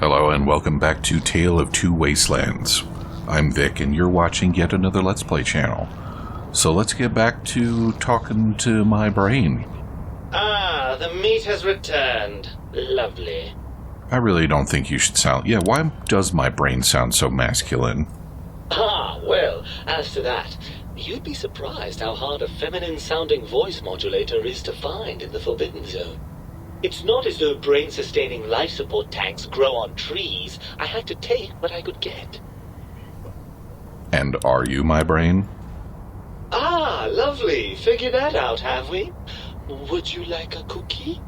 Hello and welcome back to Tale of Two Wastelands. I'm Vic and you're watching yet another Let's Play channel. So let's get back to talking to my brain. Ah, the meat has returned. Lovely. I really don't think you should sound... Yeah, why does my brain sound so masculine? Ah, well, as to that, you'd be surprised how hard a feminine-sounding voice modulator is to find in the Forbidden Zone. It's not as though brain-sustaining life support tanks grow on trees. I had to take what I could get. And are you my brain? Ah, lovely. Figured that out, have we? Would you like a cookie?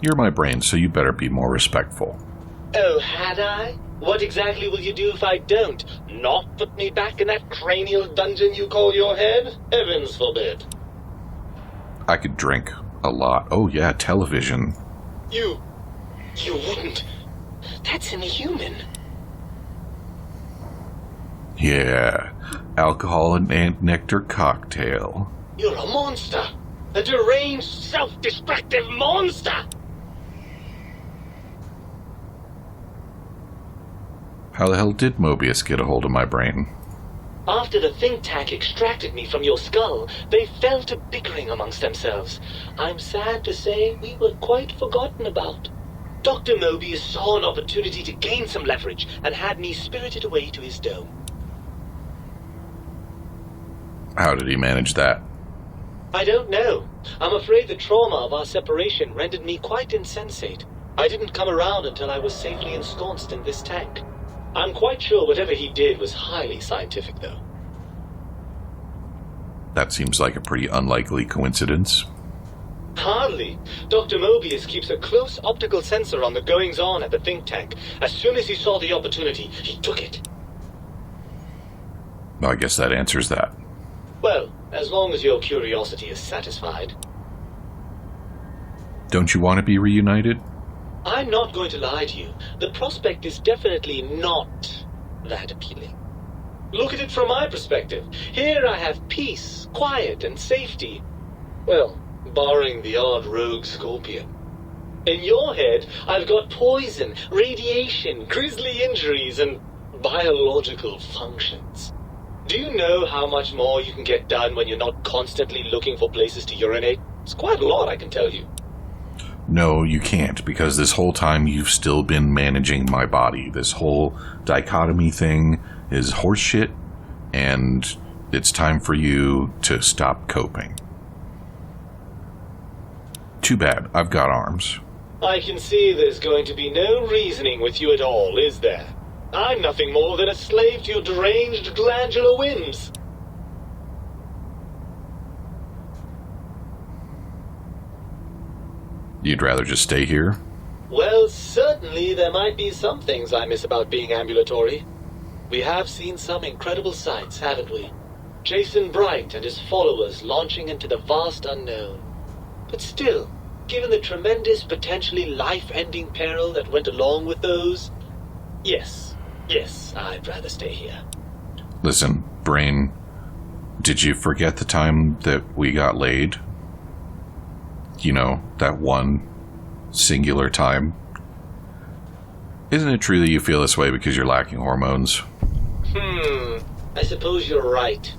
You're my brain, so you better be more respectful. Oh, had I? What exactly will you do if I don't? Not put me back in that cranial dungeon you call your head? Heavens forbid. I could drink a lot. Oh yeah, television. You wouldn't. That's inhuman. Yeah, alcohol and ant nectar cocktail. You're a monster. A deranged, self-destructive monster. How the hell did Mobius get a hold of my brain? After the think tank extracted me from your skull, they fell to bickering amongst themselves. I'm sad to say we were quite forgotten about. Dr. Mobius saw an opportunity to gain some leverage and had me spirited away to his dome. How did he manage that? I don't know. I'm afraid the trauma of our separation rendered me quite insensate. I didn't come around until I was safely ensconced in this tank. I'm quite sure whatever he did was highly scientific, though. That seems like a pretty unlikely coincidence. Hardly. Dr. Mobius keeps a close optical sensor on the goings-on at the think tank. As soon as he saw the opportunity, he took it. I guess that answers that. Well, as long as your curiosity is satisfied. Don't you want to be reunited? I'm not going to lie to you. The prospect is definitely not that appealing. Look at it from my perspective. Here I have peace, quiet, and safety. Well, barring the odd rogue scorpion. In your head, I've got poison, radiation, grisly injuries, and biological functions. Do you know how much more you can get done when you're not constantly looking for places to urinate? It's quite a lot, I can tell you. No, you can't, because this whole time you've still been managing my body. This whole dichotomy thing is horseshit, and it's time for you to stop coping. Too bad, I've got arms. I can see there's going to be no reasoning with you at all, is there? I'm nothing more than a slave to your deranged glandular whims. You'd rather just stay here? Well, certainly there might be some things I miss about being ambulatory. We have seen some incredible sights, haven't we? Jason Bright and his followers launching into the vast unknown. But still, given the tremendous, potentially life-ending peril that went along with those, yes, I'd rather stay here. Listen, Brain, did you forget the time that we got laid? You know, that one singular time? Isn't it true that you feel this way because you're lacking hormones? I suppose you're right.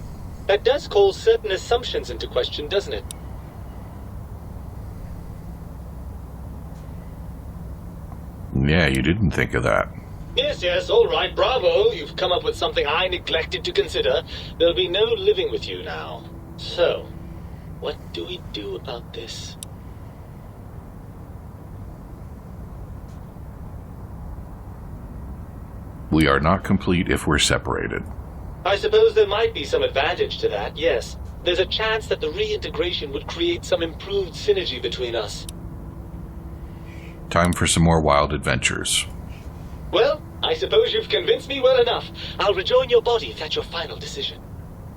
That does call certain assumptions into question, doesn't it? Yeah, you didn't think of that. Yes, all right, bravo. You've come up with something I neglected to consider. There'll be no living with you now. So, what do we do about this? We are not complete if we're separated. I suppose there might be some advantage to that, yes. There's a chance that the reintegration would create some improved synergy between us. Time for some more wild adventures. Well, I suppose you've convinced me well enough. I'll rejoin your body if that's your final decision.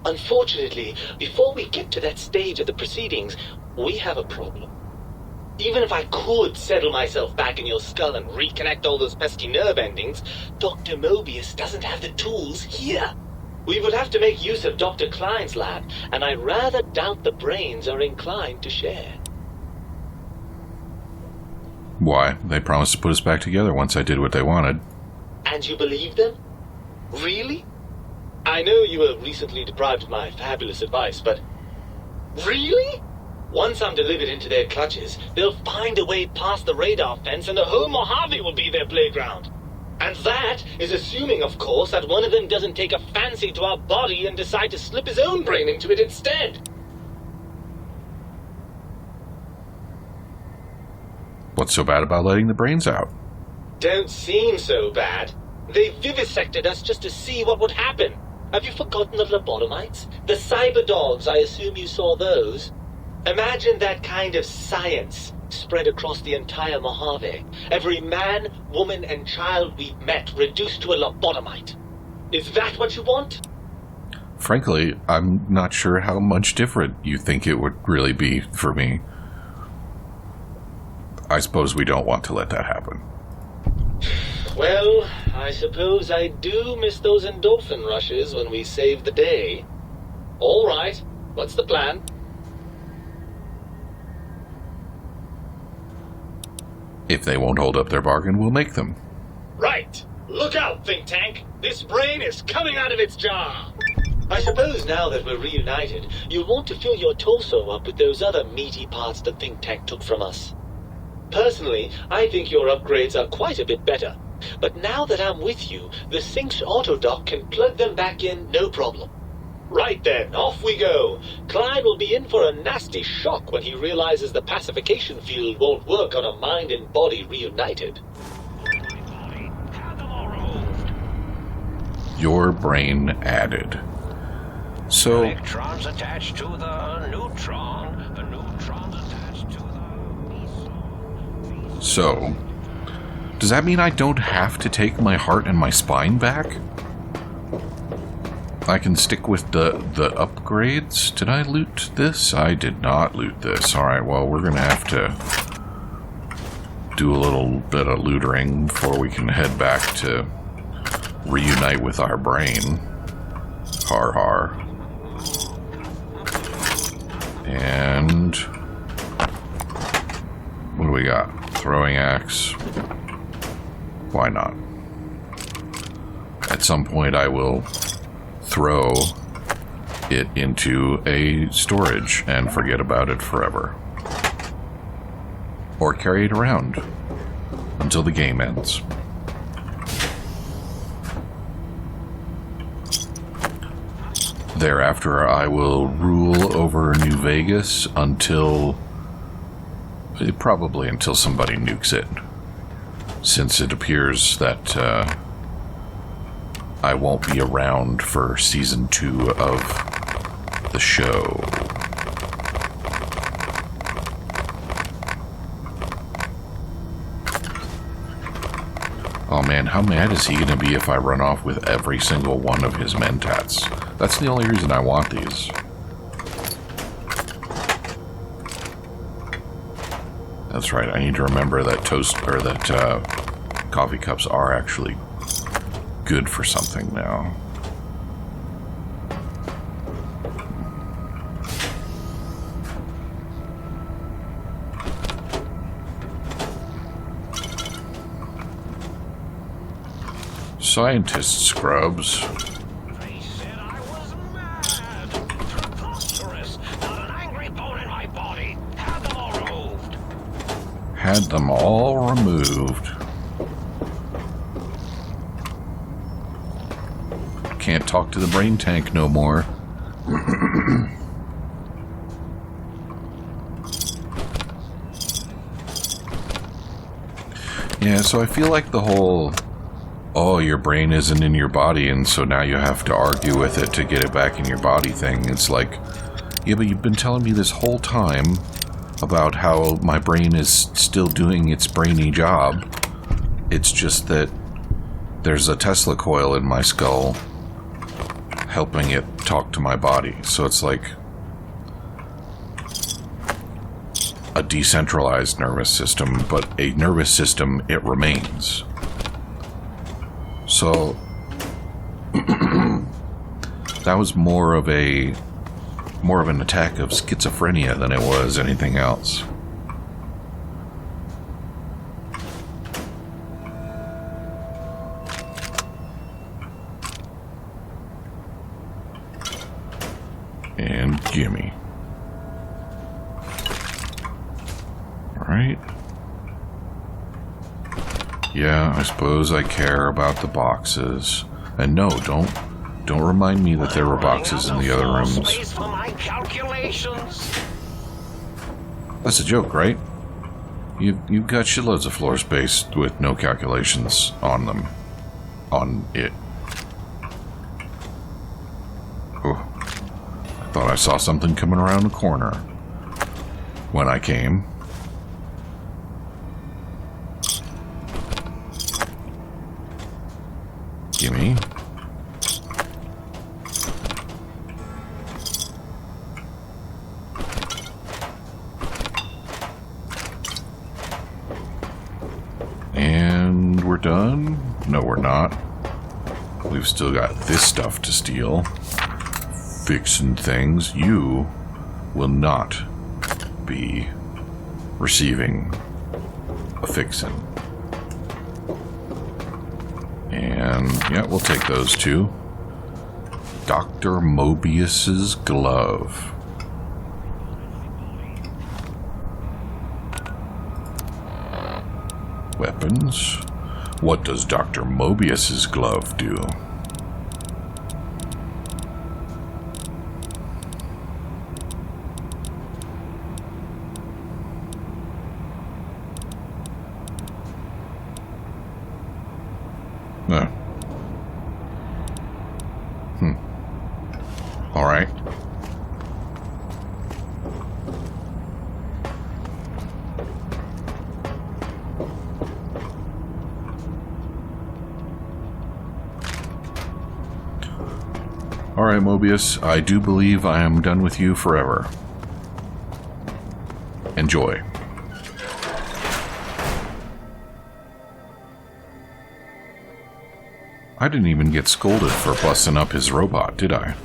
Unfortunately, before we get to that stage of the proceedings, we have a problem. Even if I could settle myself back in your skull and reconnect all those pesky nerve endings, Dr. Mobius doesn't have the tools here. We would have to make use of Dr. Klein's lab, and I rather doubt the brains are inclined to share. Why? They promised to put us back together once I did what they wanted. And you believe them? Really? I know you were recently deprived of my fabulous advice, but... Really? Once I'm delivered into their clutches, they'll find a way past the radar fence and the whole Mojave will be their playground. And that is assuming, of course, that one of them doesn't take a fancy to our body and decide to slip his own brain into it instead. What's so bad about letting the brains out? Don't seem so bad. They vivisected us just to see what would happen. Have you forgotten the lobotomites? The cyber dogs, I assume you saw those. Imagine that kind of science spread across the entire Mojave. Every man, woman, and child we've met reduced to a lobotomite. Is that what you want? Frankly, I'm not sure how much different you think it would really be for me. I suppose we don't want to let that happen. Well, I suppose I do miss those endorphin rushes when we save the day. All right, what's the plan? If they won't hold up their bargain, we'll make them. Right. Look out, think tank. This brain is coming out of its jar. I suppose now that we're reunited, you'll want to fill your torso up with those other meaty parts the think tank took from us. Personally, I think your upgrades are quite a bit better. But now that I'm with you, the Sync's autodock can plug them back in no problem. Right then, off we go. Klein will be in for a nasty shock when he realizes the pacification field won't work on a mind and body reunited. Your brain added. So... Electrons attached to the neutron. The neutrons attached to the meson. So... Does that mean I don't have to take my heart and my spine back? I can stick with the upgrades. Did I loot this? I did not loot this. Alright, well, we're gonna have to do a little bit of lootering before we can head back to reunite with our brain. Har har. And... what do we got? Throwing axe. Why not? At some point I will throw it into a storage and forget about it forever. Or carry it around until the game ends. Thereafter, I will rule over New Vegas until... probably until somebody nukes it. Since it appears that I won't be around for Season 2 of the show. Oh man, how mad is he gonna be if I run off with every single one of his mentats? That's the only reason I want these. That's right, I need to remember that coffee cups are actually good for something now. Scientist scrubs. They said I was mad. Preposterous. Not an angry bone in my body. Had them all removed. Had them all removed. Can't talk to the brain tank no more. Yeah, so I feel like the whole, oh, your brain isn't in your body, and so now you have to argue with it to get it back in your body thing. It's like, yeah, but you've been telling me this whole time about how my brain is still doing its brainy job. It's just that there's a Tesla coil in my skull helping it talk to my body. So it's like a decentralized nervous system, but a nervous system it remains. So That was more of an attack of schizophrenia than it was anything else. And gimme. Alright. Yeah, I suppose I care about the boxes. And no, don't remind me that there were boxes in the other rooms. Space for my calculations. That's a joke, right? You've got shitloads of floor space with no calculations on them. On it. Oh. I thought I saw something coming around the corner when I came. Gimme. And we're done? No, we're not. We've still got this stuff to steal. Fixing things. You will not be receiving a fixin'. And yeah, we'll take those two. Dr. Mobius's glove. Weapons. What does Dr. Mobius's glove do? No. All right. All right, Mobius, I do believe I am done with you forever. Enjoy. I didn't even get scolded for busting up his robot, did I?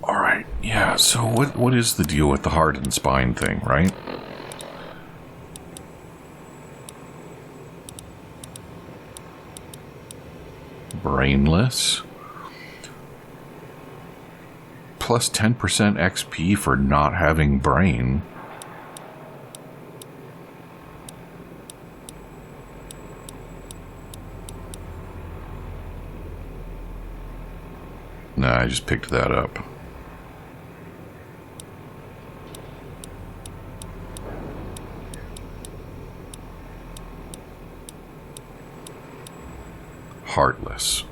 Alright, yeah, so what is the deal with the heart and spine thing, right? Brainless? Plus 10% XP for not having brain. Nah, I just picked that up. Heartless.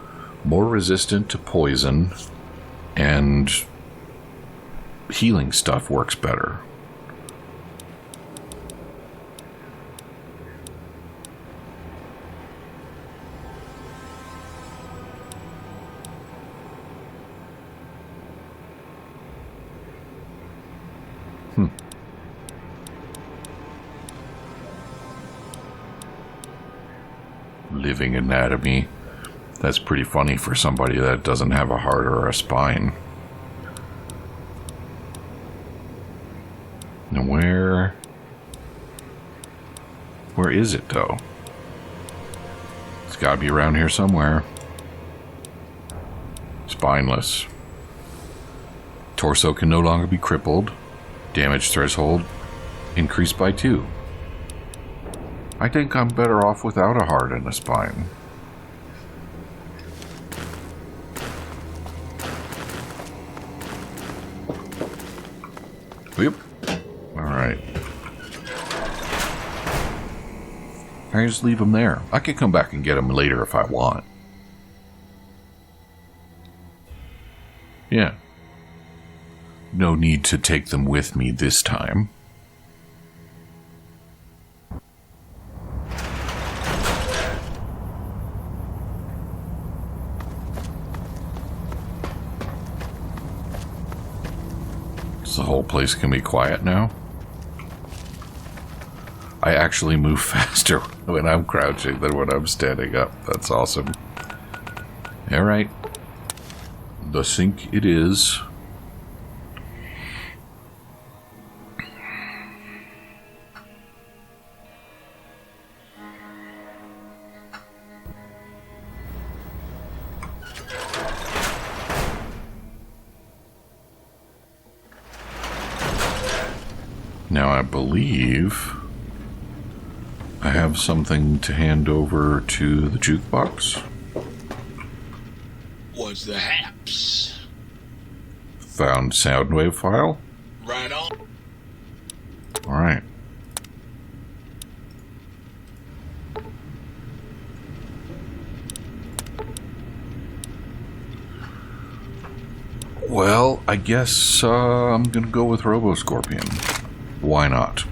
More resistant to poison, and healing stuff works better. Living anatomy. That's pretty funny for somebody that doesn't have a heart or a spine. Now where is it though? It's gotta be around here somewhere. Spineless. Torso can no longer be crippled. Damage threshold increased by 2. I think I'm better off without a heart and a spine. Yep. Alright. I just leave them there. I can come back and get them later if I want. Yeah. No need to take them with me this time. place can be quiet now. I actually move faster when I'm crouching than when I'm standing up. That's awesome. Alright. The sink it is. Now I believe I have something to hand over to the jukebox. What's the haps? Found Soundwave file. Right on. Alright. Well, I guess I'm gonna go with Robo-Scorpion. Why not?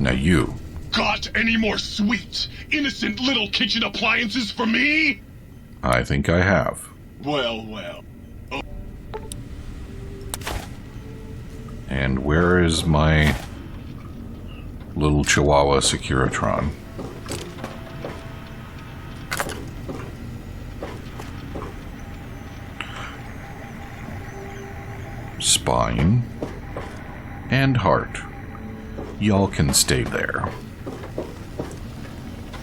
Now you. Got any more sweet, innocent little kitchen appliances for me? I think I have. Well. And where is my little Chihuahua Securitron? Spine and heart. Y'all can stay there.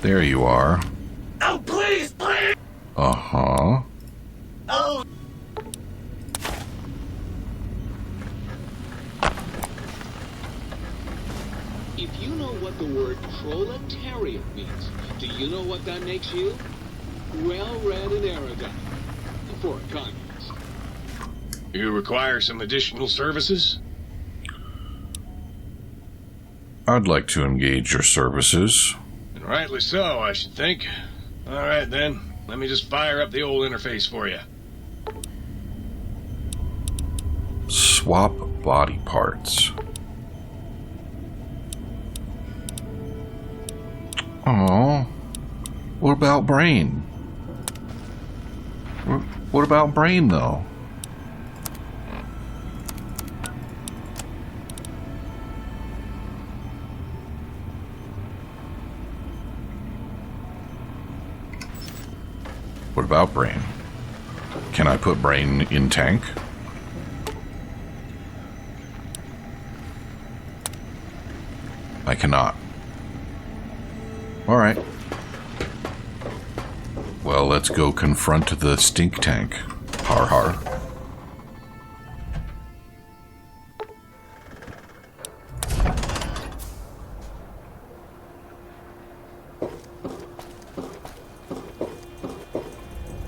There you are. Oh, please, please! Uh-huh. Oh! If you know what the word proletariat means, do you know what that makes you? Well-read and erudite. For a communist. You require some additional services? I'd like to engage your services. And rightly so, I should think. Alright then, let me just fire up the old interface for you. Swap body parts. Oh, what about brain? What about brain, though? What about brain? Can I put brain in tank? I cannot. Alright. Well, let's go confront the stink tank. Har har.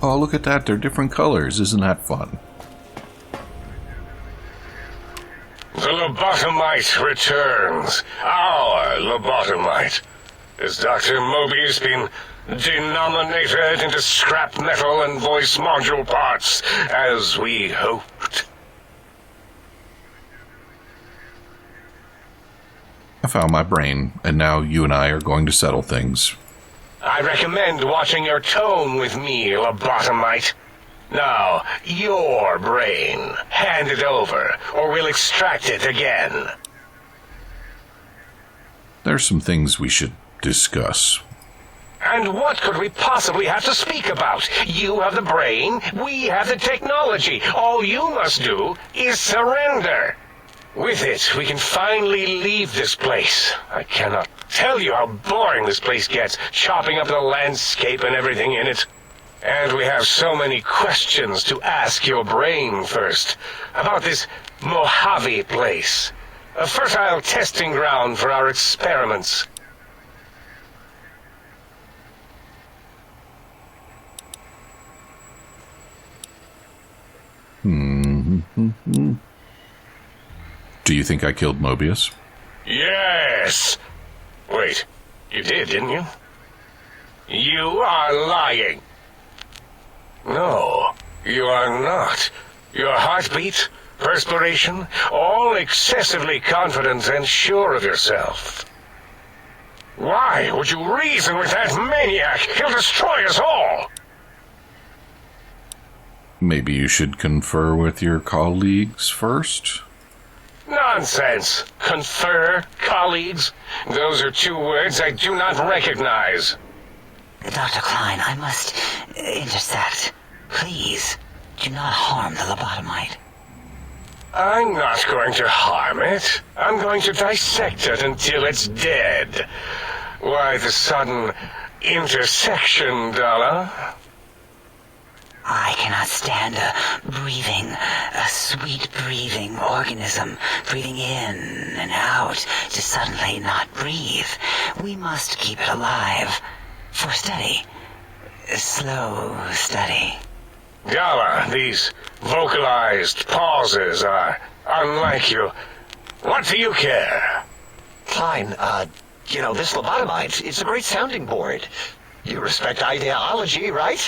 Oh, look at that. They're different colors. Isn't that fun? The lobotomite returns. Our lobotomite. Has Dr. Mobius been denominated into scrap metal and voice module parts, as we hoped? I found my brain, and now you and I are going to settle things. I recommend watching your tone with me, lobotomite. Now, your brain. Hand it over, or we'll extract it again. There's some things we should discuss. And what could we possibly have to speak about? You have the brain, we have the technology. All you must do is surrender. With it, we can finally leave this place. I cannot tell you how boring this place gets, chopping up the landscape and everything in it. And we have so many questions to ask your brain first. About this Mojave place. A fertile testing ground for our experiments. Do you think I killed Mobius? Yes! Wait, you did, didn't you? You are lying. No, you are not. Your heartbeat, perspiration, all excessively confident and sure of yourself. Why would you reason with that maniac? He'll destroy us all! Maybe you should confer with your colleagues first? Nonsense. Confer, colleagues. Those are two words I do not recognize. Dr. Klein, I must intersect. Please, do not harm the lobotomite. I'm not going to harm it. I'm going to dissect it until it's dead. Why the sudden intersection, Dalla? I cannot stand a sweet breathing organism breathing in and out to suddenly not breathe. We must keep it alive. For study. Slow study. Dalla, these vocalized pauses are unlike you. What do you care? Klein, this lobotomite, it's a great sounding board. You respect ideology, right?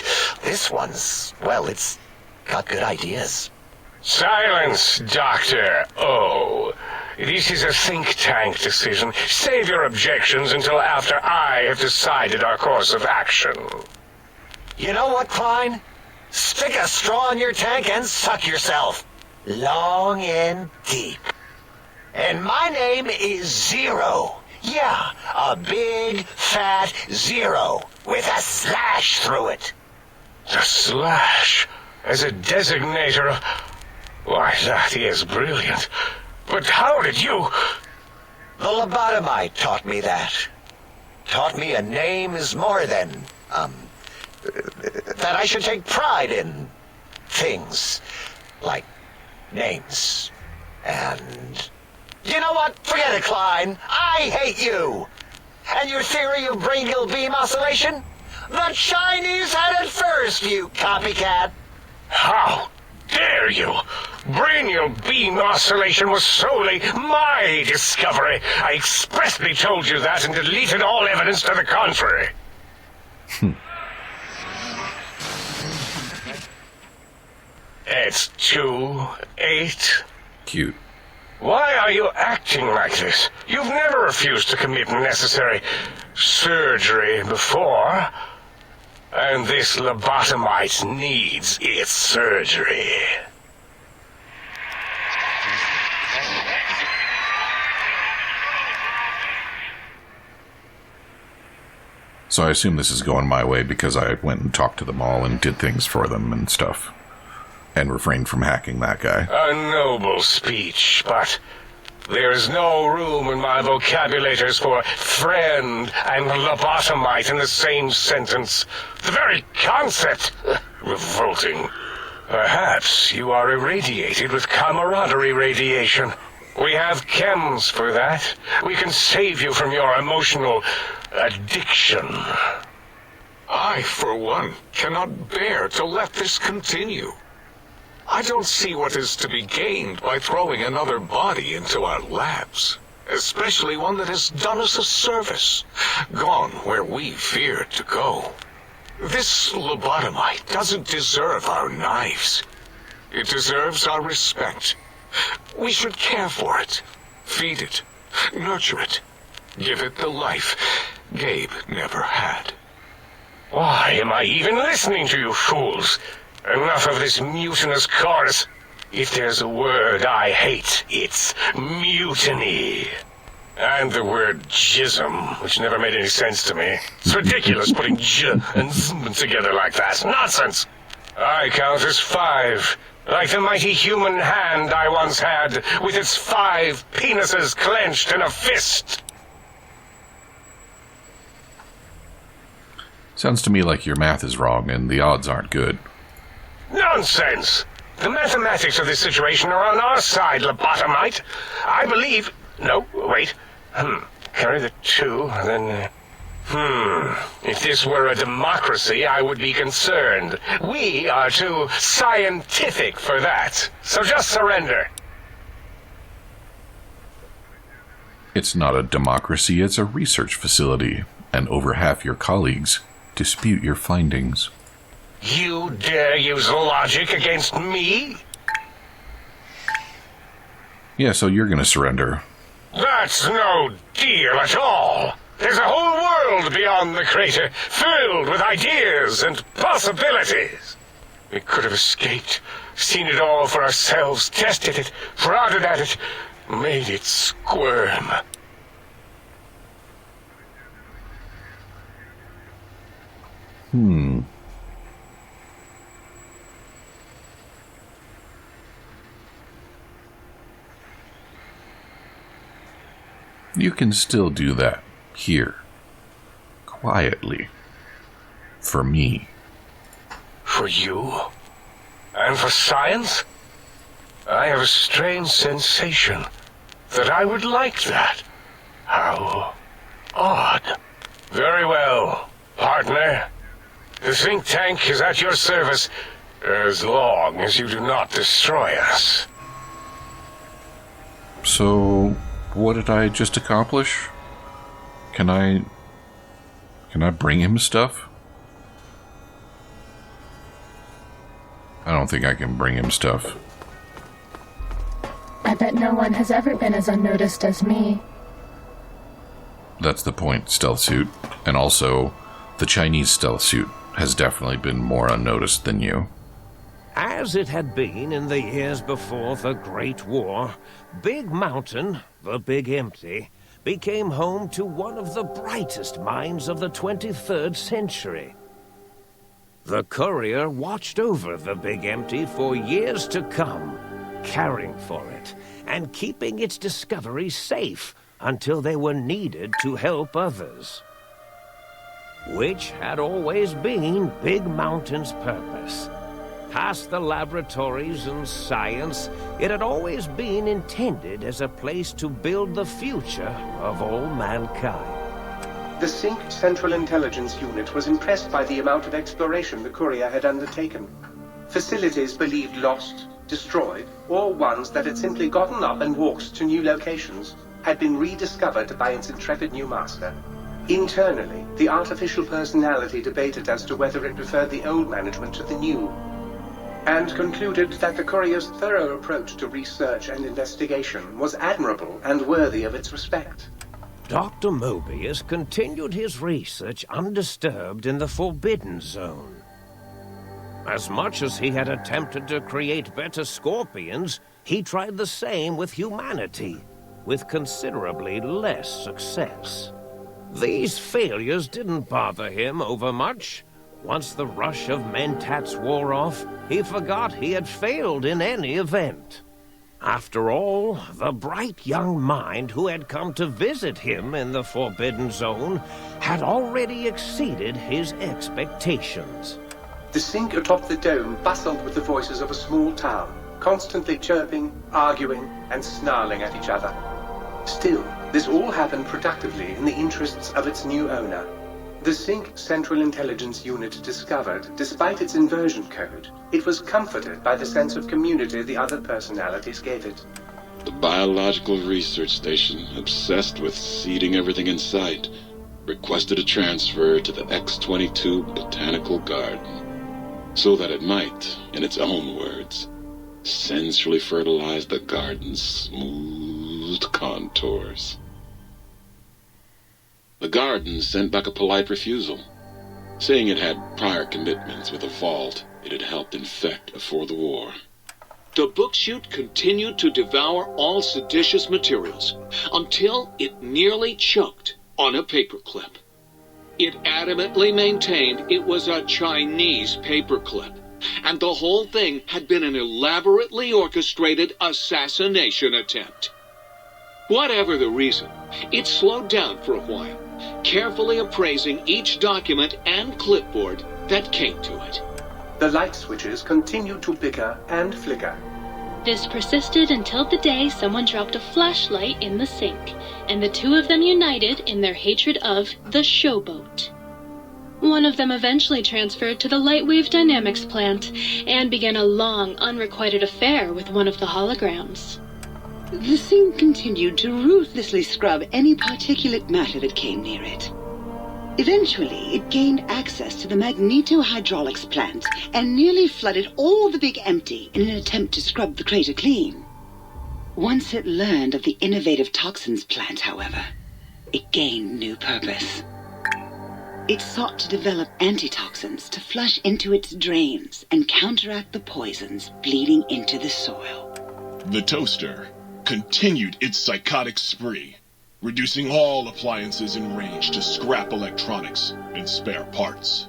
This one's, well, it's got good ideas. Silence, Dr. O. This is a think tank decision. Save your objections until after I have decided our course of action. You know what, Klein? Stick a straw in your tank and suck yourself. Long and deep. And my name is Zero. Yeah, a big, fat zero with a slash through it. The slash as a designator. Why, that is brilliant. But how did you... The lobotomite taught me that. Taught me a name is more than, that I should take pride in things like names. And you know what? Forget it, Klein. I hate you. And your theory of brachial beam oscillation? The Chinese had it first, you copycat. How dare you? Brachial beam oscillation was solely my discovery. I expressly told you that and deleted all evidence to the contrary. It's 2-8. Cute. Why are you acting like this? You've never refused to commit necessary surgery before. And this lobotomite needs its surgery. So I assume this is going my way because I went and talked to them all and did things for them and stuff. And refrained from hacking that guy. A noble speech, but there's no room in my vocabulators for friend and lobotomite in the same sentence. The very concept, revolting. Perhaps you are irradiated with camaraderie radiation. We have chems for that. We can save you from your emotional addiction. I, for one, cannot bear to let this continue. I don't see what is to be gained by throwing another body into our labs, especially one that has done us a service, gone where we feared to go. This lobotomite doesn't deserve our knives. It deserves our respect. We should care for it, feed it, nurture it, give it the life Gabe never had. Why am I even listening to you fools? Enough of this mutinous chorus. If there's a word I hate, it's mutiny. And the word jism, which never made any sense to me. It's ridiculous putting j and zm together like that. Nonsense! I count as 5, like the mighty human hand I once had, with its 5 penises clenched in a fist. Sounds to me like your math is wrong and the odds aren't good. Nonsense! The mathematics of this situation are on our side, lobotomite. I believe... No, wait. Carry the 2, then... If this were a democracy, I would be concerned. We are too scientific for that. So just surrender. It's not a democracy, it's a research facility, and over half your colleagues dispute your findings. You dare use logic against me? Yeah, so you're gonna surrender. That's no deal at all. There's a whole world beyond the crater, filled with ideas and possibilities. We could have escaped, seen it all for ourselves, tested it, prodded at it, made it squirm. You can still do that here, quietly, for me. For you? And for science? I have a strange sensation that I would like that. How odd. Very well, partner. The think tank is at your service as long as you do not destroy us. So, what did I just accomplish? Can I bring him stuff? I don't think I can bring him stuff. I bet no one has ever been as unnoticed as me. That's the point, stealth suit. And also, the Chinese stealth suit has definitely been more unnoticed than you. As it had been in the years before the Great War, Big Mountain, the Big Empty, became home to one of the brightest minds of the 23rd century. The courier watched over the Big Empty for years to come, caring for it and keeping its discoveries safe until they were needed to help others. Which had always been Big Mountain's purpose. Past the laboratories and science, it had always been intended as a place to build the future of all mankind. The Sync Central Intelligence Unit was impressed by the amount of exploration the courier had undertaken. Facilities believed lost, destroyed, or ones that had simply gotten up and walked to new locations had been rediscovered by its intrepid new master. Internally, the artificial personality debated as to whether it preferred the old management to the new, and concluded that the courier's thorough approach to research and investigation was admirable and worthy of its respect. Dr. Mobius continued his research undisturbed in the Forbidden Zone. As much as he had attempted to create better scorpions, he tried the same with humanity, with considerably less success. These failures didn't bother him overmuch. Once the rush of mentats wore off, he forgot he had failed in any event. After all, the bright young mind who had come to visit him in the Forbidden Zone had already exceeded his expectations. The Sync atop the dome bustled with the voices of a small town, constantly chirping, arguing, and snarling at each other. Still, this all happened productively in the interests of its new owner. The Sync Central Intelligence Unit discovered, despite its inversion code, it was comforted by the sense of community the other personalities gave it. The biological research station, obsessed with seeding everything in sight, requested a transfer to the X-22 Botanical Garden, so that it might, in its own words, sensually fertilize the garden's smooth contours. The garden sent back a polite refusal, saying it had prior commitments with a vault it had helped infect before the war. The book chute continued to devour all seditious materials until it nearly choked on a paperclip. It adamantly maintained it was a Chinese paperclip, and the whole thing had been an elaborately orchestrated assassination attempt. Whatever the reason, it slowed down for a while, carefully appraising each document and clipboard that came to it. The light switches continued to bicker and flicker. This persisted until the day someone dropped a flashlight in the sink, and the two of them united in their hatred of the showboat. One of them eventually transferred to the Lightwave Dynamics plant and began a long, unrequited affair with one of the holograms. The Sync continued to ruthlessly scrub any particulate matter that came near it. Eventually, it gained access to the magnetohydraulics plant and nearly flooded all the Big Empty in an attempt to scrub the crater clean. Once it learned of the innovative toxins plant, however, it gained new purpose. It sought to develop antitoxins to flush into its drains and counteract the poisons bleeding into the soil. The toaster continued its psychotic spree, reducing all appliances in range to scrap electronics and spare parts.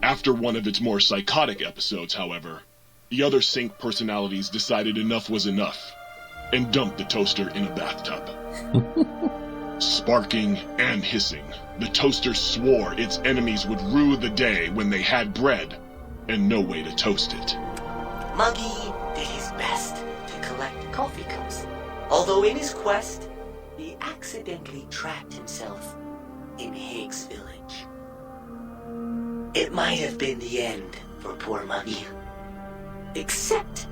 After one of its more psychotic episodes, however, the other sink personalities decided enough was enough and dumped the toaster in a bathtub. Sparking and hissing, the toaster swore its enemies would rue the day when they had bread and no way to toast it. Muggy did his best to collect coffee cups, although in his quest, he accidentally trapped himself in Higgs Village. It might have been the end for poor Muggy. Except,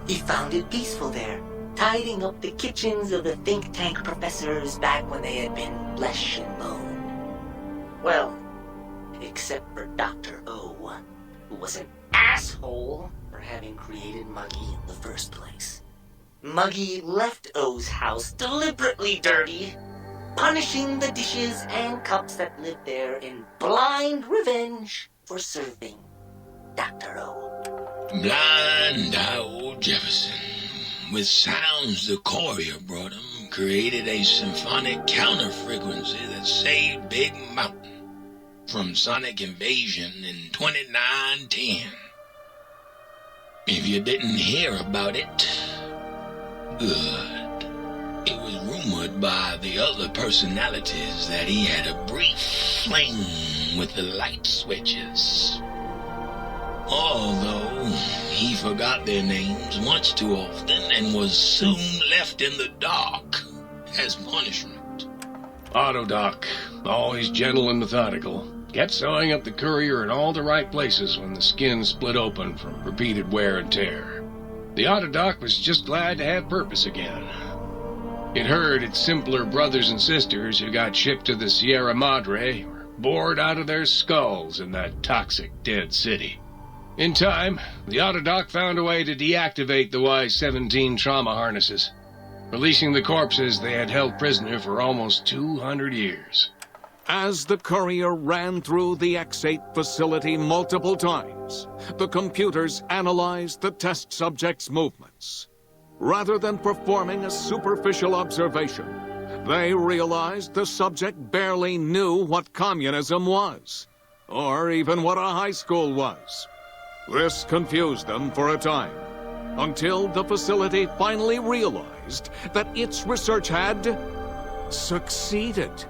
he found it peaceful there, tidying up the kitchens of the think tank professors back when they had been flesh and bone. Well, except for Dr. O, who was an asshole for having created Muggy in the first place. Muggy left O's house deliberately dirty, punishing the dishes and cups that lived there in blind revenge for serving Dr. O. Blind old Jefferson, with sounds the courier brought him, created a symphonic counter-frequency that saved Big Mountain from sonic invasion in 2910. If you didn't hear about it, good. It was rumored by the other personalities that he had a brief fling with the light switches. Although he forgot their names much too often and was soon left in the dark as punishment. Autodoc, always gentle and methodical, kept sewing up the courier in all the right places when the skin split open from repeated wear and tear. The Autodoc was just glad to have purpose again. It heard its simpler brothers and sisters who got shipped to the Sierra Madre were bored out of their skulls in that toxic dead city. In time, the Autodoc found a way to deactivate the Y-17 trauma harnesses, releasing the corpses they had held prisoner for almost 200 years. As the courier ran through the X-8 facility multiple times, the computers analyzed the test subject's movements. Rather than performing a superficial observation, they realized the subject barely knew what communism was, or even what a high school was. This confused them for a time, until the facility finally realized that its research had succeeded.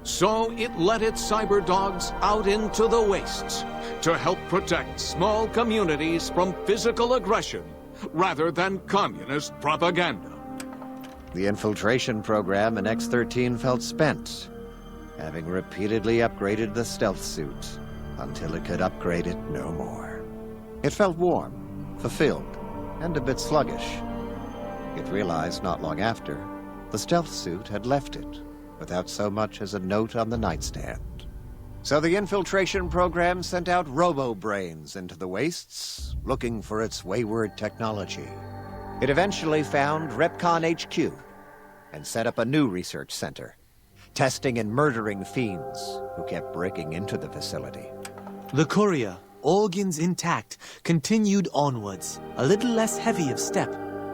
So it let its cyber dogs out into the wastes to help protect small communities from physical aggression rather than communist propaganda. The infiltration program in X-13 felt spent, having repeatedly upgraded the stealth suit until it could upgrade it no more. It felt warm, fulfilled, and a bit sluggish. It realized not long after, the stealth suit had left it, without so much as a note on the nightstand. So the infiltration program sent out robo-brains into the wastes, looking for its wayward technology. It eventually found Repcon HQ, and set up a new research center, testing and murdering fiends who kept breaking into the facility. The courier, organs intact, continued onwards, a little less heavy of step,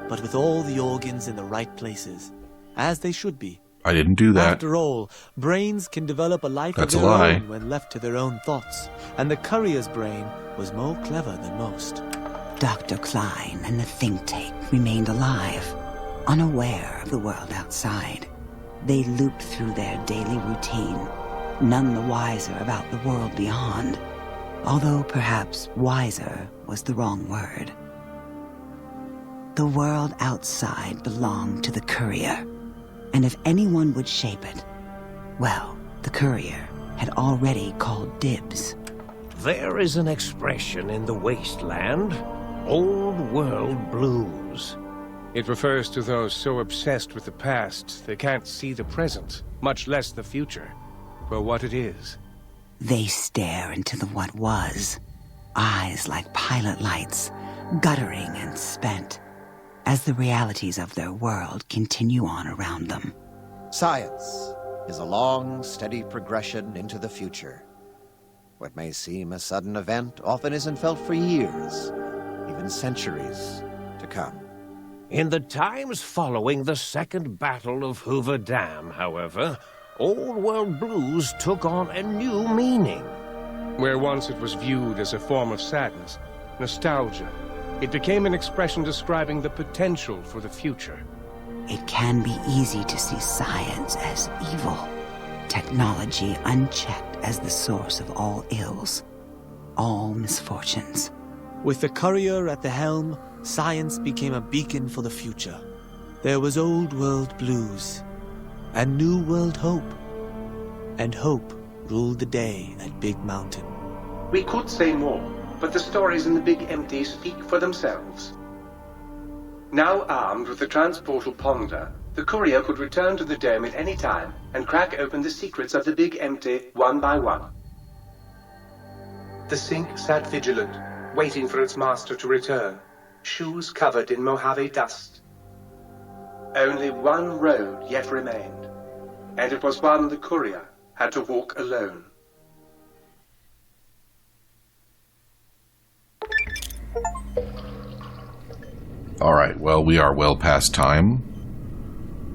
but with all the organs in the right places, as they should be. I didn't do that. After all, brains can develop a life That's of a their lie. own when left to their own thoughts, and the courier's brain was more clever than most. Dr. Klein and the think tank remained alive, unaware of the world outside. They looped through their daily routine, none the wiser about the world beyond, although perhaps wiser was the wrong word. The world outside belonged to the courier, and if anyone would shape it, well, the courier had already called dibs. There is an expression in the Wasteland, old world blues. It refers to those so obsessed with the past they can't see the present, much less the future, for what it is. They stare into the what was, eyes like pilot lights, guttering and spent, as the realities of their world continue on around them. Science, is a long, steady progression into the future. What may seem a sudden event often isn't felt for years, even centuries to come. In the times following the Second Battle of Hoover Dam, however, Old World blues took on a new meaning. Where once it was viewed as a form of sadness, nostalgia, it became an expression describing the potential for the future. It can be easy to see science as evil, technology unchecked as the source of all ills, all misfortunes. With the courier at the helm, science became a beacon for the future. There was Old World blues, and New World hope. And hope ruled the day at Big Mountain. We could say more, but the stories in the Big Empty speak for themselves. Now armed with the transportal Ponder, the courier could return to the dome at any time and crack open the secrets of the Big Empty one by one. The sink sat vigilant, waiting for its master to return, shoes covered in Mojave dust. Only one road yet remained, and it was one the courier had to walk alone. All right, well, we are well past time,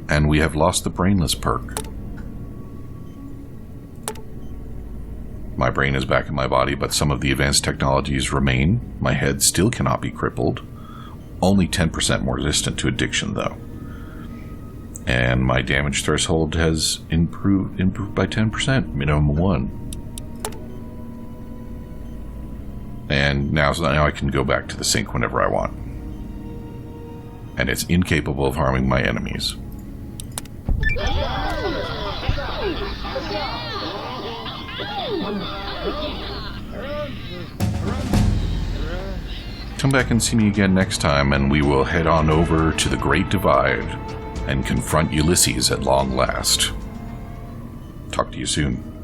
and we have lost the brainless perk. My brain is back in my body, but some of the advanced technologies remain. My head still cannot be crippled. Only 10% more resistant to addiction, though. And my damage threshold has improved by 10%, minimum 1. And now I can go back to the sink whenever I want. And it's incapable of harming my enemies. Come back and see me again next time, and we will head on over to the Great Divide and confront Ulysses at long last. Talk to you soon.